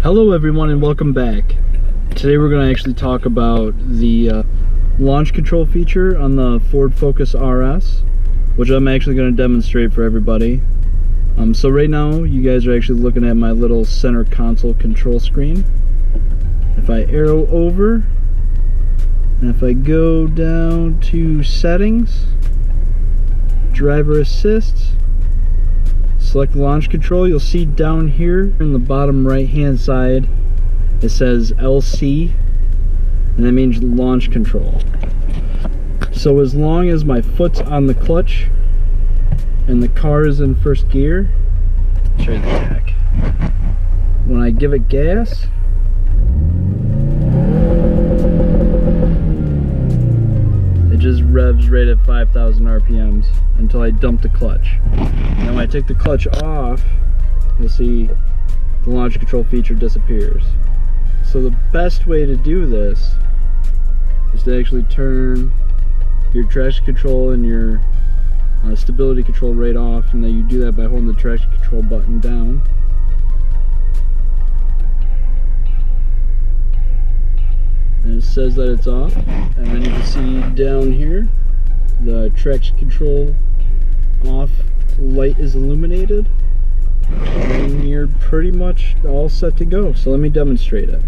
Hello everyone and welcome back. Today we're going to actually talk about the launch control feature on the Ford Focus RS, which I'm actually going to demonstrate for everybody. So right now you guys are actually looking at my little center console control screen. If I arrow over and if I go down to settings, driver assist, select launch control, you'll see down here in the bottom right hand side it says LC, and that means launch control. So as long as my foot's on the clutch and the car is in first gear, show you the back. When I give it gas, it just revs right at 5,000 RPMs until I dump the clutch. Now when I take the clutch off, you'll see the launch control feature disappears. So the best way to do this is to actually turn your traction control and your stability control right off, and then you do that by holding the traction control button down. And it says that it's off, and then you can see down here the traction control off light is illuminated, and you're pretty much all set to go. So let me demonstrate it.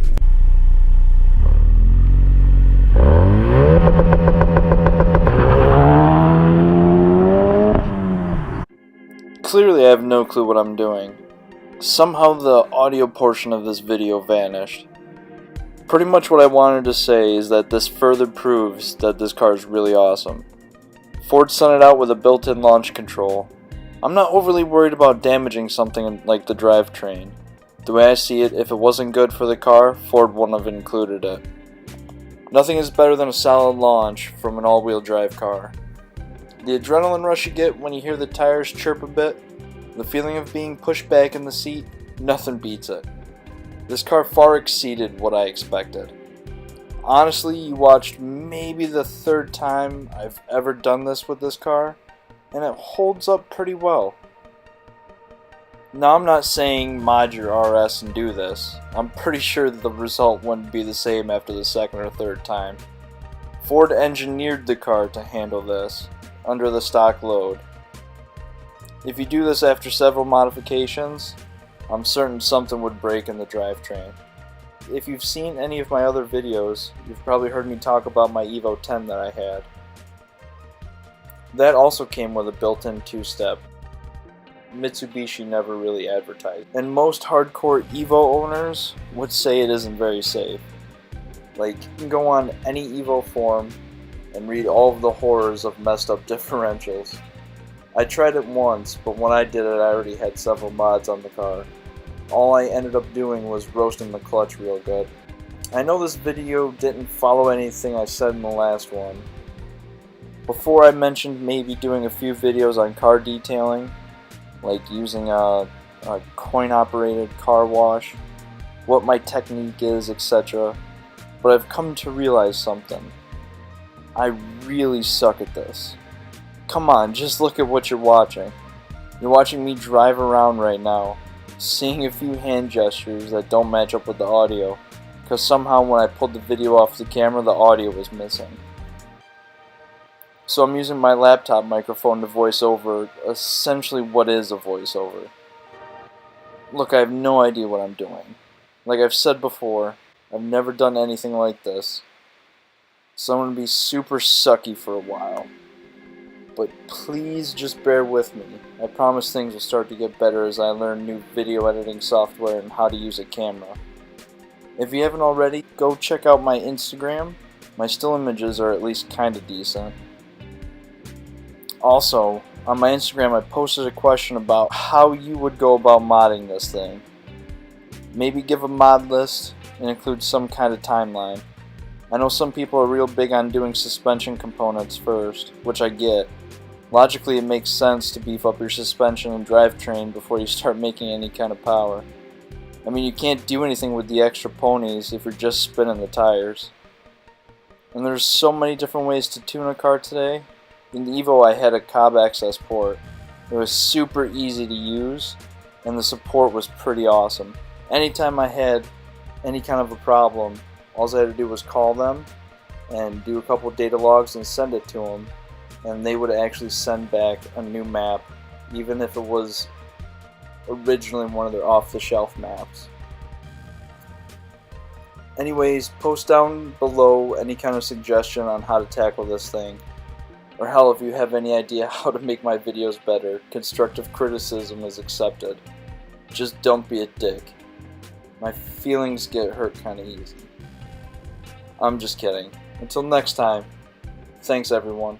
Clearly I have no clue what I'm doing. Somehow the audio portion of this video vanished. Pretty much what I wanted to say is that this further proves that this car is really awesome. Ford sent it out with a built-in launch control. I'm not overly worried about damaging something like the drivetrain. The way I see it, if it wasn't good for the car, Ford wouldn't have included it. Nothing is better than a solid launch from an all-wheel drive car. The adrenaline rush you get when you hear the tires chirp a bit, the feeling of being pushed back in the seat, nothing beats it. This car far exceeded what I expected. Honestly, you watched maybe the third time I've ever done this with this car, and it holds up pretty well. Now I'm not saying mod your RS and do this. I'm pretty sure that the result wouldn't be the same after the second or third time. Ford engineered the car to handle this under the stock load. If you do this after several modifications, I'm certain something would break in the drivetrain. If you've seen any of my other videos, you've probably heard me talk about my Evo 10 that I had. That also came with a built-in two-step. Mitsubishi never really advertised. And most hardcore Evo owners would say it isn't very safe. Like, you can go on any Evo forum and read all of the horrors of messed up differentials. I tried it once, but when I did it I already had several mods on the car. All I ended up doing was roasting the clutch real good. I know this video didn't follow anything I said in the last one. Before I mentioned maybe doing a few videos on car detailing, like using a coin-operated car wash, what my technique is, etc. But I've come to realize something. I really suck at this. Come on, just look at what you're watching. You're watching me drive around right now, seeing a few hand gestures that don't match up with the audio, because somehow when I pulled the video off the camera, the audio was missing. So I'm using my laptop microphone to voice over essentially what is a voiceover. Look, I have no idea what I'm doing. Like I've said before, I've never done anything like this. So I'm going to be super sucky for a while. But please just bear with me. I promise things will start to get better as I learn new video editing software and how to use a camera. If you haven't already, go check out my Instagram. My still images are at least kinda decent. Also, on my Instagram I posted a question about how you would go about modding this thing. Maybe give a mod list and include some kind of timeline. I know some people are real big on doing suspension components first, which I get. Logically it makes sense to beef up your suspension and drivetrain before you start making any kind of power. I mean, you can't do anything with the extra ponies if you're just spinning the tires. And there's so many different ways to tune a car today. In the Evo I had a Cobb access port. It was super easy to use, and the support was pretty awesome. Anytime I had any kind of a problem, all I had to do was call them and do a couple data logs and send it to them, and they would actually send back a new map, even if it was originally one of their off-the-shelf maps. Anyways, post down below any kind of suggestion on how to tackle this thing. Or hell, if you have any idea how to make my videos better, constructive criticism is accepted. Just don't be a dick. My feelings get hurt kinda easy. I'm just kidding. Until next time, thanks everyone.